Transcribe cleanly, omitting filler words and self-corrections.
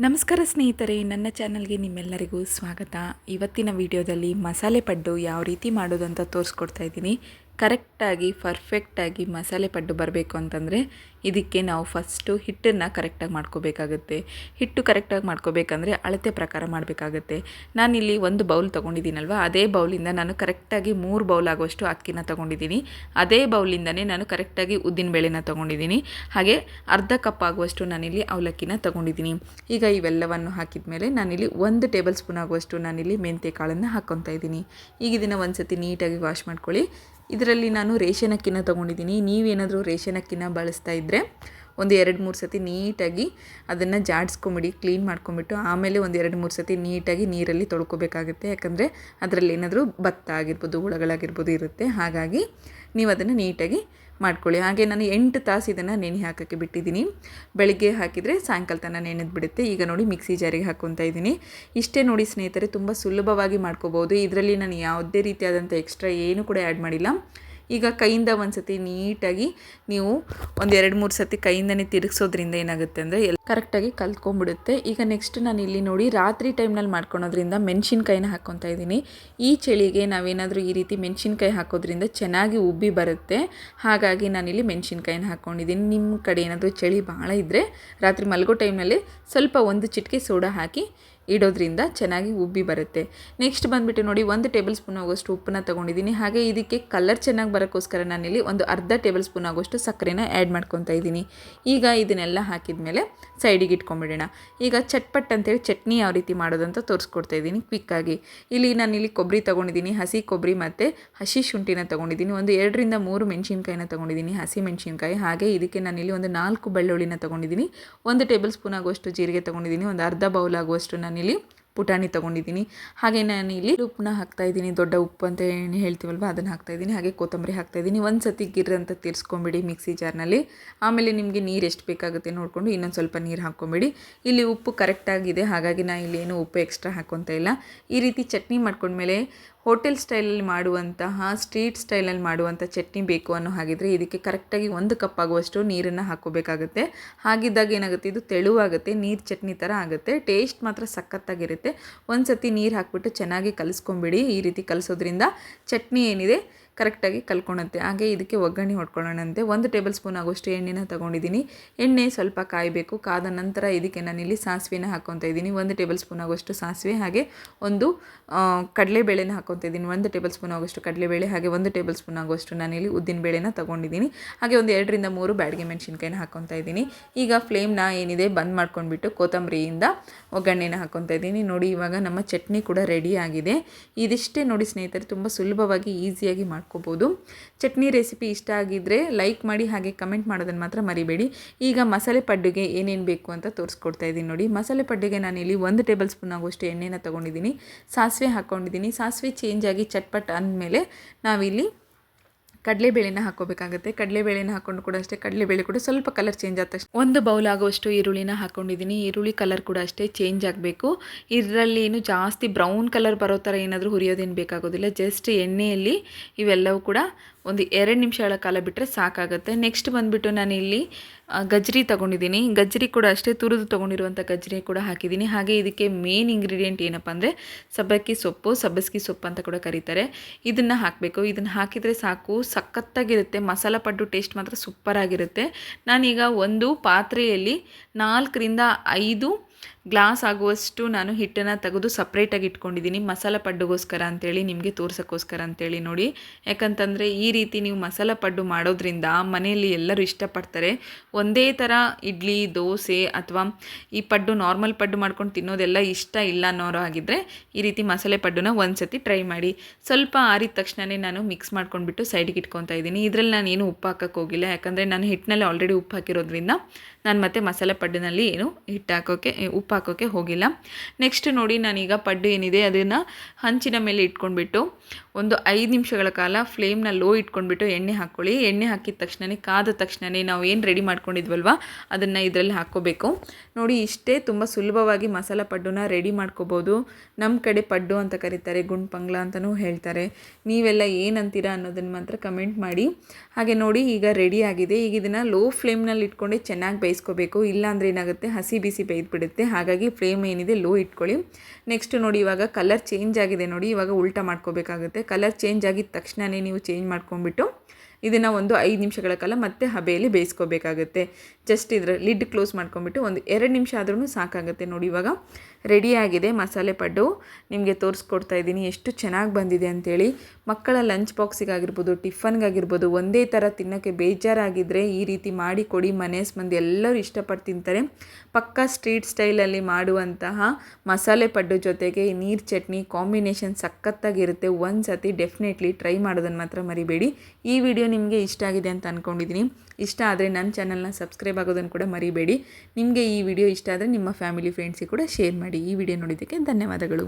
ನಮಸ್ಕಾರ ಸ್ನೇಹಿತರೆ, ನನ್ನ ಚಾನಲ್ಗೆ ನಿಮ್ಮೆಲ್ಲರಿಗೂ ಸ್ವಾಗತ. ಇವತ್ತಿನ ವಿಡಿಯೋದಲ್ಲಿ ಮಸಾಲೆ ಪಡ್ಡು ಯಾವ ರೀತಿ ಮಾಡೋದು ಅಂತ ತೋರಿಸ್ಕೊಡ್ತಾ ಇದ್ದೀನಿ. ಕರೆಕ್ಟಾಗಿ ಪರ್ಫೆಕ್ಟಾಗಿ ಮಸಾಲೆ ಪಡ್ಡು ಬರಬೇಕು ಅಂತಂದರೆ ಇದಕ್ಕೆ ನಾವು ಫಸ್ಟು ಹಿಟ್ಟನ್ನು ಕರೆಕ್ಟಾಗಿ ಮಾಡ್ಕೋಬೇಕಾಗುತ್ತೆ. ಹಿಟ್ಟು ಕರೆಕ್ಟಾಗಿ ಮಾಡ್ಕೋಬೇಕಂದ್ರೆ ಅಳತೆ ಪ್ರಕಾರ ಮಾಡಬೇಕಾಗುತ್ತೆ. ನಾನಿಲ್ಲಿ ಒಂದು ಬೌಲ್ ತೊಗೊಂಡಿದ್ದೀನಲ್ವ, ಅದೇ ಬೌಲಿಂದ ನಾನು ಕರೆಕ್ಟಾಗಿ 3 ಬೌಲ್ ಆಗುವಷ್ಟು ಅಕ್ಕಿನ ತೊಗೊಂಡಿದ್ದೀನಿ. ಅದೇ ಬೌಲಿಂದನೇ ನಾನು ಕರೆಕ್ಟಾಗಿ ಉದ್ದಿನಬೇಳೆನ ತೊಗೊಂಡಿದ್ದೀನಿ. ಹಾಗೆ ಅರ್ಧ ಕಪ್ ಆಗುವಷ್ಟು ನಾನಿಲ್ಲಿ ಅವಲಕ್ಕಿನ ತೊಗೊಂಡಿದ್ದೀನಿ. ಈಗ ಇವೆಲ್ಲವನ್ನು ಹಾಕಿದ ಮೇಲೆ ನಾನಿಲ್ಲಿ 1 ಟೇಬಲ್ ಸ್ಪೂನ್ ಆಗುವಷ್ಟು ನಾನಿಲ್ಲಿ ಮೆಂತ್ಯ ಕಾಳನ್ನು ಹಾಕ್ಕೊತಾ ಇದ್ದೀನಿ. ಈಗ ಇದನ್ನು ಒಂದು ಸತಿ ನೀಟಾಗಿ ವಾಶ್ ಮಾಡ್ಕೊಳ್ಳಿ. ಇದರಲ್ಲಿ ನಾನು ರೇಷನ್ ಅಕ್ಕಿನ ತೊಗೊಂಡಿದ್ದೀನಿ. ನೀವೇನಾದರೂ ರೇಷನ್ ಅಕ್ಕಿನ ಬಳಸ್ತಾ ಇದ್ದರೆ ಒಂದು 2-3 ಸತಿ ನೀಟಾಗಿ ಅದನ್ನು ಜಾಡಿಸ್ಕೊಂಬಿಡಿ, ಕ್ಲೀನ್ ಮಾಡ್ಕೊಂಬಿಟ್ಟು ಆಮೇಲೆ ಒಂದು 2-3 ಸತಿ ನೀಟಾಗಿ ನೀರಲ್ಲಿ ತೊಳ್ಕೊಬೇಕಾಗುತ್ತೆ. ಯಾಕಂದರೆ ಅದರಲ್ಲಿ ಏನಾದರೂ ಭತ್ತ ಆಗಿರ್ಬೋದು, ಹುಳಗಳಾಗಿರ್ಬೋದು ಇರುತ್ತೆ. ಹಾಗಾಗಿ ನೀವು ಅದನ್ನು ನೀಟಾಗಿ ಮಾಡ್ಕೊಳ್ಳಿ. ಹಾಗೆ ನಾನು 8 ತಾಸು ಇದನ್ನು ನೆನೆ ಹಾಕೋಕ್ಕೆ ಬಿಟ್ಟಿದ್ದೀನಿ. ಬೆಳಿಗ್ಗೆ ಹಾಕಿದರೆ ಸಾಯಂಕಾಲ ತನಕ ನೆನೆದು ಬಿಡುತ್ತೆ. ಈಗ ನೋಡಿ ಮಿಕ್ಸಿ ಜಾರಿಗೆ ಹಾಕ್ಕೊತಾ ಇದ್ದೀನಿ. ಇಷ್ಟೇ ನೋಡಿ ಸ್ನೇಹಿತರೆ, ತುಂಬ ಸುಲಭವಾಗಿ ಮಾಡ್ಕೋಬೋದು. ಇದರಲ್ಲಿ ನಾನು ಯಾವುದೇ ರೀತಿಯಾದಂಥ ಎಕ್ಸ್ಟ್ರಾ ಏನು ಕೂಡ ಆ್ಯಡ್ ಮಾಡಿಲ್ಲ. ಈಗ ಕೈಯಿಂದ ಒಂದು ಸತಿ ನೀಟಾಗಿ ನೀವು ಒಂದು 2-3 ಸತಿ ಕೈಯಿಂದನೇ ತಿರುಗಿಸೋದ್ರಿಂದ ಏನಾಗುತ್ತೆ ಅಂದರೆ ಕರೆಕ್ಟಾಗಿ ಕಲ್ತ್ಕೊಂಡ್ಬಿಡುತ್ತೆ. ಈಗ ನೆಕ್ಸ್ಟ್ ನಾನು ಇಲ್ಲಿ ನೋಡಿ ರಾತ್ರಿ ಟೈಮ್ನಲ್ಲಿ ಮಾಡ್ಕೊಳೋದ್ರಿಂದ ಮೆಣಸಿನ್ಕಾಯಿನ ಹಾಕ್ಕೊತಾ ಇದ್ದೀನಿ. ಈ ಚಳಿಗೆ ನಾವೇನಾದರೂ ಈ ರೀತಿ ಮೆಣಸಿನ್ಕಾಯಿ ಹಾಕೋದ್ರಿಂದ ಚೆನ್ನಾಗಿ ಉಬ್ಬಿ ಬರುತ್ತೆ. ಹಾಗಾಗಿ ನಾನಿಲ್ಲಿ ಮೆಣಸಿನ್ಕಾಯಿನ ಹಾಕ್ಕೊಂಡಿದ್ದೀನಿ. ನಿಮ್ಮ ಕಡೆ ಏನಾದರೂ ಚಳಿ ಭಾಳ ಇದ್ದರೆ ರಾತ್ರಿ ಮಲಗೋ ಟೈಮ್ನಲ್ಲಿ ಸ್ವಲ್ಪ 1 ಚಿಟಿಕೆ ಸೋಡಾ ಹಾಕಿ ಇಡೋದ್ರಿಂದ ಚೆನ್ನಾಗಿ ಉಬ್ಬಿ ಬರುತ್ತೆ. ನೆಕ್ಸ್ಟ್ ಬಂದುಬಿಟ್ಟು ನೋಡಿ 1 ಟೇಬಲ್ ಸ್ಪೂನ್ ಆಗೋಷ್ಟು ಉಪ್ಪನ್ನ ತೊಗೊಂಡಿದ್ದೀನಿ. ಹಾಗೆ ಇದಕ್ಕೆ ಕಲರ್ ಚೆನ್ನಾಗಿ ಬರೋಕ್ಕೋಸ್ಕರ ನಾನಿಲ್ಲಿ ಒಂದು ಅರ್ಧ ಟೇಬಲ್ ಸ್ಪೂನ್ ಆಗೋಷ್ಟು ಸಕ್ಕರೆನ ಆ್ಯಡ್ ಮಾಡ್ಕೊತಾ ಇದ್ದೀನಿ. ಈಗ ಇದನ್ನೆಲ್ಲ ಹಾಕಿದ ಮೇಲೆ ಸೈಡಿಗೆ ಇಟ್ಕೊಂಬಿಡೋಣ. ಈಗ ಚಟ್ಪಟ್ ಅಂತೇಳಿ ಚಟ್ನಿ ಯಾವ ರೀತಿ ಮಾಡೋದಂತ ತೋರಿಸ್ಕೊಡ್ತಾ ಇದ್ದೀನಿ ಕ್ವಿಕ್ಕಾಗಿ. ನಾನಿಲ್ಲಿ ಕೊಬ್ಬರಿ ತೊಗೊಂಡಿದ್ದೀನಿ, ಹಸಿ ಕೊಬ್ಬರಿ ಮತ್ತು ಹಸಿ ಶುಂಠಿನ ತೊಗೊಂಡಿದ್ದೀನಿ. ಒಂದು 2-3 ಮೆಣಸಿನ್ಕಾಯಿನ ತೊಗೊಂಡಿದ್ದೀನಿ, ಹಸಿ ಮೆಣಸಿನ್ಕಾಯಿ. ಹಾಗೆ ಇದಕ್ಕೆ ನಾನಿಲ್ಲಿ ಒಂದು 4 ಬೆಳ್ಳುಳ್ಳಿನ ತೊಗೊಂಡಿದ್ದೀನಿ. 1 ಟೇಬಲ್ ಸ್ಪೂನ್ ಆಗುವಷ್ಟು ಜೀರಿಗೆ ತೊಗೊಂಡಿದ್ದೀನಿ. ಒಂದು ಅರ್ಧ ಬೌಲ್ ಆಗುವಷ್ಟು ನಾನಿಲ್ಲಿ ಪುಟಾಣಿ ತೊಗೊಂಡಿದ್ದೀನಿ. ಹಾಗೆ ನಾನಿಲ್ಲಿ ಉಪ್ಪನ್ನ ಹಾಕ್ತಾಯಿದ್ದೀನಿ, ದೊಡ್ಡ ಉಪ್ಪು ಅಂತ ಏನು ಹೇಳ್ತೀವಲ್ವ ಅದನ್ನು ಹಾಕ್ತಾಯಿದ್ದೀನಿ. ಹಾಗೆ ಕೊತ್ತಂಬರಿ ಹಾಕ್ತಾಯಿದ್ದೀನಿ. ಒಂದು ಸತಿ ಗಿರ್ರ ಅಂತ ತಿರ್ಸ್ಕೊಂಬಿಡಿ ಮಿಕ್ಸಿ ಜಾರ್ನಲ್ಲಿ. ಆಮೇಲೆ ನಿಮಗೆ ನೀರು ಎಷ್ಟು ಬೇಕಾಗುತ್ತೆ ನೋಡಿಕೊಂಡು ಇನ್ನೊಂದು ಸ್ವಲ್ಪ ನೀರು ಹಾಕ್ಕೊಂಬಿಡಿ. ಇಲ್ಲಿ ಉಪ್ಪು ಕರೆಕ್ಟಾಗಿದೆ, ಹಾಗಾಗಿ ನಾನು ಇಲ್ಲಿ ಏನು ಉಪ್ಪು ಎಕ್ಸ್ಟ್ರಾ ಹಾಕ್ಕೊತಾ ಇಲ್ಲ. ಈ ರೀತಿ ಚಟ್ನಿ ಮಾಡ್ಕೊಂಡ್ಮೇಲೆ ಹೋಟೆಲ್ ಸ್ಟೈಲಲ್ಲಿ ಮಾಡುವಂತಹ ಸ್ಟ್ರೀಟ್ ಸ್ಟೈಲಲ್ಲಿ ಮಾಡುವಂಥ ಚಟ್ನಿ ಬೇಕು ಅನ್ನೋ ಹಾಗಿದ್ರೆ ಇದಕ್ಕೆ ಕರೆಕ್ಟಾಗಿ 1 ಕಪ್ ಆಗುವಷ್ಟು ನೀರನ್ನು ಹಾಕ್ಕೋಬೇಕಾಗುತ್ತೆ. ಹಾಗಿದ್ದಾಗ ಏನಾಗುತ್ತೆ, ಇದು ತೆಳುವಾಗುತ್ತೆ, ನೀರು ಚಟ್ನಿ ಥರ ಆಗುತ್ತೆ. ಟೇಸ್ಟ್ ಮಾತ್ರ ಸಖತ್ತಾಗಿರುತ್ತೆ. ಒಂದು ಸತಿ ನೀರು ಹಾಕ್ಬಿಟ್ಟು ಚೆನ್ನಾಗಿ ಕಲಿಸ್ಕೊಂಬಿಡಿ. ಈ ರೀತಿ ಕಲಿಸೋದ್ರಿಂದ ಚಟ್ನಿ ಏನಿದೆ ಕರೆಕ್ಟಾಗಿ ಕಲ್ಕೊಳುತ್ತೆ. ಹಾಗೆ ಇದಕ್ಕೆ ಒಗ್ಗರಣೆ ಹೊಡ್ಕೊಳ್ಳೋಣಂತೆ 1 ಟೇಬಲ್ ಸ್ಪೂನ್ ಆಗೋಷ್ಟು ಎಣ್ಣೆನ ತೊಗೊಂಡಿದ್ದೀನಿ. ಎಣ್ಣೆ ಸ್ವಲ್ಪ ಕಾಯಬೇಕು. ಕಾದ ನಂತರ ಇದಕ್ಕೆ ನಾನಿಲ್ಲಿ ಸಾಸಿವೆನ ಹಾಕ್ಕೊತಾ ಇದ್ದೀನಿ. 1 ಟೇಬಲ್ ಸ್ಪೂನ್ ಆಗೋಷ್ಟು ಸಾಸಿವೆ, ಹಾಗೆ ಒಂದು ಕಡಲೆಬೇಳೆನ ಹಾಕ್ಕೊತಾ ಇದ್ದೀನಿ. 1 ಟೇಬಲ್ ಸ್ಪೂನ್ ಆಗೋಷ್ಟು ಕಡಲೆಬೇಳೆ, ಹಾಗೆ 1 ಟೇಬಲ್ ಸ್ಪೂನ್ ಆಗೋಷ್ಟು ನಾನಿಲ್ಲಿ ಉದ್ದಿನಬೇಳೆನ ತೊಗೊಂಡಿದ್ದೀನಿ. ಹಾಗೆ ಒಂದು 2-3 ಬ್ಯಾಡಗಿ ಮೆಣಸಿನ್ಕಾಯಿನ ಹಾಕ್ಕೊತಾ ಇದ್ದೀನಿ. ಈಗ ಫ್ಲೇಮ್ನ ಏನಿದೆ ಬಂದ್ ಮಾಡ್ಕೊಂಡ್ಬಿಟ್ಟು ಕೊತ್ತಂಬರಿಯಿಂದ ಒಗ್ಗರಣೆನ ಹಾಕ್ಕೊತಾ ಇದ್ದೀನಿ. ನೋಡಿ ಇವಾಗ ನಮ್ಮ ಚಟ್ನಿ ಕೂಡ ರೆಡಿ ಆಗಿದೆ. ಇದಿಷ್ಟೇ ನೋಡಿ ಸ್ನೇಹಿತರೆ, ತುಂಬ ಸುಲಭವಾಗಿ ಈಸಿಯಾಗಿ ಮಾಡ್ಕೋಬೋದು. ಚಟ್ನಿ ರೆಸಿಪಿ ಇಷ್ಟ ಆಗಿದ್ದರೆ ಲೈಕ್ ಮಾಡಿ, ಹಾಗೆ ಕಮೆಂಟ್ ಮಾಡೋದನ್ನು ಮಾತ್ರ ಮರಿಬೇಡಿ. ಈಗ ಮಸಾಲೆ ಪಡ್ಡುಗೆ ಏನೇನು ಬೇಕು ಅಂತ ತೋರಿಸ್ಕೊಡ್ತಾ ಇದ್ದೀನಿ ನೋಡಿ. ಮಸಾಲೆ ಪಡ್ಡುಗೆ ನಾನಿಲ್ಲಿ 1 ಟೇಬಲ್ ಸ್ಪೂನ್ ಆಗೋಷ್ಟು ಎಣ್ಣೆನ ತೊಗೊಂಡಿದ್ದೀನಿ. ಸಾಸಿವೆ ಹಾಕ್ಕೊಂಡಿದ್ದೀನಿ. ಸಾಸಿವೆ ಚೇಂಜ್ ಆಗಿ ಚಟ್ಪಟ್ ಅಂದಮೇಲೆ ನಾವಿಲ್ಲಿ ಕಡಲೆಬೇಳೆನ ಹಾಕ್ಕೋಬೇಕಾಗುತ್ತೆ. ಕಡಲೆಬೇಳೆನ ಹಾಕ್ಕೊಂಡು ಕೂಡ ಅಷ್ಟೇ, ಕಡಲೆಬೇಳೆ ಕೂಡ ಸ್ವಲ್ಪ ಕಲರ್ ಚೇಂಜ್ ಆದ ತಕ್ಷಣ 1 ಬೌಲ್ ಆಗುವಷ್ಟು ಈರುಳ್ಳಿನ ಹಾಕ್ಕೊಂಡಿದ್ದೀನಿ. ಈರುಳ್ಳಿ ಕಲರ್ ಕೂಡ ಅಷ್ಟೇ ಚೇಂಜ್ ಆಗಬೇಕು. ಇದರಲ್ಲಿ ಏನು ಜಾಸ್ತಿ ಬ್ರೌನ್ ಕಲರ್ ಬರೋ ಥರ ಏನಾದರೂ ಹುರಿಯೋದೇನು ಬೇಕಾಗೋದಿಲ್ಲ. ಜಸ್ಟ್ ಎಣ್ಣೆಯಲ್ಲಿ ಇವೆಲ್ಲವೂ ಕೂಡ ಒಂದು 2 ನಿಮಿಷಗಳ ಕಾಲ ಬಿಟ್ಟರೆ ಸಾಕಾಗುತ್ತೆ. ನೆಕ್ಸ್ಟ್ ಬಂದುಬಿಟ್ಟು ನಾನಿಲ್ಲಿ ಗಜ್ರಿ ತೊಗೊಂಡಿದ್ದೀನಿ. ಗಜ್ರಿ ಕೂಡ ಅಷ್ಟೇ ತುರಿದು ತೊಗೊಂಡಿರುವಂಥ ಗಜ್ರಿ ಕೂಡ ಹಾಕಿದ್ದೀನಿ. ಹಾಗೆ ಇದಕ್ಕೆ ಮೇನ್ ಇಂಗ್ರೀಡಿಯೆಂಟ್ ಏನಪ್ಪ ಅಂದರೆ ಸಬ್ಬಕ್ಕಿ ಸೊಪ್ಪು, ಸಬ್ಬಸ್ಗಿ ಸೊಪ್ಪು ಅಂತ ಕೂಡ ಕರೀತಾರೆ. ಇದನ್ನು ಹಾಕಬೇಕು. ಇದನ್ನು ಹಾಕಿದರೆ ಸಾಕು, ಸಖತ್ತಾಗಿರುತ್ತೆ. ಮಸಾಲ ಪಡ್ಡು ಟೇಸ್ಟ್ ಮಾತ್ರ ಸೂಪರಾಗಿರುತ್ತೆ. ನಾನೀಗ ಒಂದು ಪಾತ್ರೆಯಲ್ಲಿ 4-5 ಗ್ಲಾಸ್ ಆಗುವಷ್ಟು ನಾನು ಹಿಟ್ಟನ್ನು ತೆಗೆದು ಸಪ್ರೇಟಾಗಿ ಇಟ್ಕೊಂಡಿದ್ದೀನಿ. ಮಸಾಲ ಪಡ್ಡುಗೋಸ್ಕರ ಅಂತೇಳಿ, ನಿಮಗೆ ತೋರ್ಸೋಕ್ಕೋಸ್ಕರ ಅಂತೇಳಿ ನೋಡಿ. ಯಾಕಂತಂದರೆ ಈ ರೀತಿ ನೀವು ಮಸಾಲ ಪಡ್ಡು ಮಾಡೋದ್ರಿಂದ ಮನೆಯಲ್ಲಿ ಎಲ್ಲರೂ ಇಷ್ಟಪಡ್ತಾರೆ. ಒಂದೇ ಥರ ಇಡ್ಲಿ, ದೋಸೆ ಅಥವಾ ಈ ಪಡ್ಡು ನಾರ್ಮಲ್ ಪಡ್ಡು ಮಾಡ್ಕೊಂಡು ತಿನ್ನೋದೆಲ್ಲ ಇಷ್ಟ ಇಲ್ಲ ಅನ್ನೋರು ಆಗಿದ್ದರೆ ಈ ರೀತಿ ಮಸಾಲೆ ಪಡ್ಡುನ ಒಂದು ಸತಿ ಟ್ರೈ ಮಾಡಿ. ಸ್ವಲ್ಪ ಆರಿದ ತಕ್ಷಣವೇ ನಾನು ಮಿಕ್ಸ್ ಮಾಡ್ಕೊಂಡ್ಬಿಟ್ಟು ಸೈಡಿಗೆ ಇಟ್ಕೊತಾ ಇದ್ದೀನಿ. ಇದರಲ್ಲಿ ನಾನು ಏನು ಉಪ್ಪು ಹಾಕೋಕ್ಕೆ ಹೋಗಿಲ್ಲ, ಯಾಕಂದರೆ ನಾನು ಹಿಟ್ಟಿನಲ್ಲಿ ಆಲ್ರೆಡಿ ಉಪ್ಪು ಹಾಕಿರೋದ್ರಿಂದ ನಾನು ಮತ್ತೆ ಮಸಾಲೆ ಪಡ್ಡಿನಲ್ಲಿ ಏನು ಉಪ್ಪು ಹಾಕೋಕ್ಕೆ ಹೋಗಿಲ್ಲ. ನೆಕ್ಸ್ಟ್ ನೋಡಿ, ನಾನೀಗ ಪಡ್ಡು ಏನಿದೆ ಅದನ್ನು ಹಂಚಿನ ಮೇಲೆ ಇಟ್ಕೊಂಡ್ಬಿಟ್ಟು ಒಂದು 5 ನಿಮಿಷಗಳ ಕಾಲ ಫ್ಲೇಮ್ನ ಲೋ ಇಟ್ಕೊಂಡ್ಬಿಟ್ಟು ಎಣ್ಣೆ ಹಾಕ್ಕೊಳ್ಳಿ. ಎಣ್ಣೆ ಹಾಕಿದ ತಕ್ಷಣವೇ, ಕಾದ ತಕ್ಷಣವೇ ನಾವು ಏನು ರೆಡಿ ಮಾಡ್ಕೊಂಡಿದ್ವಲ್ವ ಅದನ್ನು ಇದರಲ್ಲಿ ಹಾಕ್ಕೋಬೇಕು. ನೋಡಿ ಇಷ್ಟೇ, ತುಂಬ ಸುಲಭವಾಗಿ ಮಸಾಲ ಪಡ್ಡುನ ರೆಡಿ ಮಾಡ್ಕೋಬೋದು. ನಮ್ಮ ಕಡೆ ಪಡ್ಡು ಅಂತ ಕರೀತಾರೆ, ಗುಂಡ್ ಪಂಗ್ಲ ಅಂತಲೂ ಹೇಳ್ತಾರೆ. ನೀವೆಲ್ಲ ಏನಂತೀರಾ ಅನ್ನೋದನ್ನು ಮಾತ್ರ ಕಮೆಂಟ್ ಮಾಡಿ. ಹಾಗೆ ನೋಡಿ ಈಗ ರೆಡಿ ಆಗಿದೆ. ಈಗ ಇದನ್ನು ಲೋ ಫ್ಲೇಮ್ನಲ್ಲಿ ಇಟ್ಕೊಂಡೆ ಚೆನ್ನಾಗಿ ಬೇಯಿಸ್ಕೋಬೇಕು, ಇಲ್ಲಾಂದರೆ ಏನಾಗುತ್ತೆ ಹಸಿ ಬಿಸಿ ಬೇಯ್ದುಬಿಡುತ್ತೆ. ಹಾಗಾಗಿ ಫ್ಲೇಮ್ ಏನಿದೆ ಲೋ ಇಟ್ಕೊಳ್ಳಿ. ನೆಕ್ಸ್ಟ್ ನೋಡಿ ಇವಾಗ ಕಲರ್ ಚೇಂಜ್ ಆಗಿದೆ ನೋಡಿ, ಇವಾಗ ಉಲ್ಟಾ ಮಾಡ್ಕೋಬೇಕಾಗುತ್ತೆ. ಕಲರ್ ಚೇಂಜ್ ಆಗಿದ ತಕ್ಷಣವೇ ನೀವು ಚೇಂಜ್ ಮಾಡ್ಕೊಂಡ್ಬಿಟ್ಟು ಇದನ್ನು ಒಂದು 5 ನಿಮಿಷಗಳ ಕಾಲ ಮತ್ತೆ ಹಬೆಯಲ್ಲಿ ಬೇಯಿಸ್ಕೋಬೇಕಾಗುತ್ತೆ. ಜಸ್ಟ್ ಇದರ ಲಿಡ್ ಕ್ಲೋಸ್ ಮಾಡ್ಕೊಂಡ್ಬಿಟ್ಟು ಒಂದು 2 ನಿಮಿಷ ಆದ್ರೂ ಸಾಕಾಗುತ್ತೆ. ನೋಡಿ ಇವಾಗ ರೆಡಿಯಾಗಿದೆ ಮಸಾಲೆ ಪಡ್ಡು. ನಿಮಗೆ ತೋರಿಸ್ಕೊಡ್ತಾ ಇದ್ದೀನಿ ಎಷ್ಟು ಚೆನ್ನಾಗಿ ಬಂದಿದೆ ಅಂಥೇಳಿ. ಮಕ್ಕಳ ಲಂಚ್ ಬಾಕ್ಸಿಗಾಗಿರ್ಬೋದು, ಟಿಫನ್ಗಾಗಿರ್ಬೋದು, ಒಂದೇ ಥರ ತಿನ್ನೋಕ್ಕೆ ಬೇಜಾರಾಗಿದ್ದರೆ ಈ ರೀತಿ ಮಾಡಿ ಕೊಡಿ. ಮನೆ ಮಂದಿ ಎಲ್ಲರೂ ಇಷ್ಟಪಟ್ಟು ತಿಂತಾರೆ. ಪಕ್ಕಾ ಸ್ಟ್ರೀಟ್ ಸ್ಟೈಲಲ್ಲಿ ಮಾಡುವಂತಹ ಮಸಾಲೆ ಪಡ್ಡು ಜೊತೆಗೆ ನೀರು ಚಟ್ನಿ ಕಾಂಬಿನೇಷನ್ ಸಖತ್ತಾಗಿರುತ್ತೆ. ಒಂದು ಸತಿ ಡೆಫಿನೆಟ್ಲಿ ಟ್ರೈ ಮಾಡೋದನ್ನು ಮಾತ್ರ ಮರಿಬೇಡಿ. ಈ ವಿಡಿಯೋ ನಿಮಗೆ ಇಷ್ಟ ಆಗಿದೆ ಅಂತ ಅಂದ್ಕೊಂಡಿದ್ದೀನಿ. ಇಷ್ಟ ಆದರೆ ನನ್ನ ಚಾನಲ್ನ ಸಬ್ಸ್ಕ್ರೈಬ್ ಆಗೋದನ್ನು ಕೂಡ ಮರಿಬೇಡಿ. ನಿಮಗೆ ಈ ವಿಡಿಯೋ ಇಷ್ಟ ಆದರೆ ನಿಮ್ಮ ಫ್ಯಾಮಿಲಿ ಫ್ರೆಂಡ್ಸಿಗೆ ಕೂಡ ಶೇರ್ ಮಾಡಿ. ಈ ವಿಡಿಯೋ ನೋಡಿದ್ದಕ್ಕೆ ಧನ್ಯವಾದಗಳು.